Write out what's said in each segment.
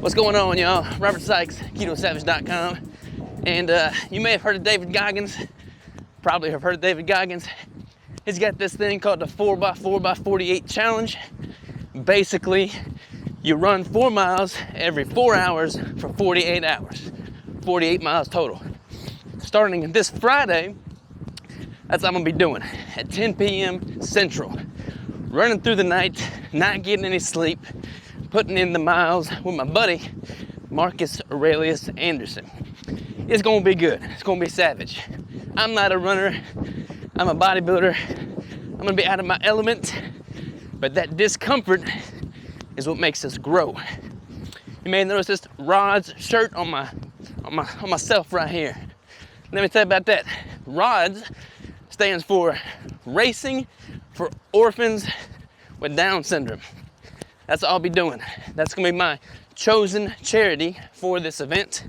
What's going on, y'all? Robert Sykes, KetoSavage.com. And you may have heard of David Goggins. Probably have heard of David Goggins. He's got this thing called the 4x4x48 challenge. Basically, you run 4 miles every 4 hours for 48 hours. 48 miles total. Starting this Friday, that's what I'm gonna be doing at 10 p.m. Central. Running through the night, not getting any sleep, putting in the miles with my buddy, Marcus Aurelius Anderson. It's gonna be good. It's gonna be savage. I'm not a runner. I'm a bodybuilder. I'm gonna be out of my element, but that discomfort is what makes us grow. You may notice this Rods shirt on myself right here. Let me tell you about that. Rods stands for Racing for Orphans with Down Syndrome. That's what I'll be doing. That's gonna be my chosen charity for this event.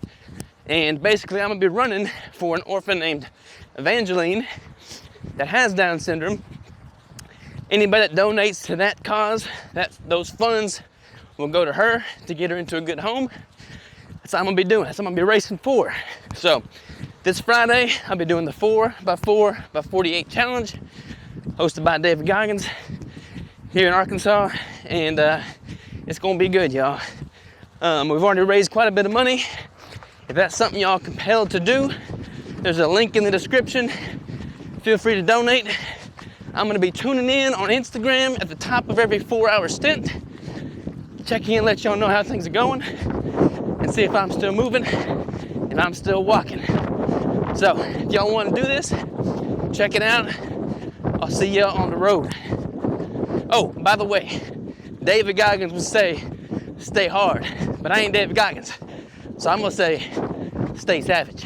And basically I'm gonna be running for an orphan named Evangeline that has Down syndrome. Anybody that donates to that cause, those funds will go to her to get her into a good home. That's what I'm gonna be doing. That's what I'm gonna be racing for. So this Friday, I'll be doing the 4x4x48 challenge, hosted by David Goggins here in Arkansas, and it's gonna be good, y'all. We've already raised quite a bit of money. If that's something y'all compelled to do, there's a link in the description. Feel free to donate. I'm gonna be tuning in on Instagram at the top of every 4-hour stint. Check in, let y'all know how things are going, and see if I'm still moving, if I'm still walking. So if y'all wanna do this, check it out. I'll see y'all on the road. Oh, by the way, David Goggins would say, stay hard, but I ain't David Goggins. So I'm gonna say, stay savage.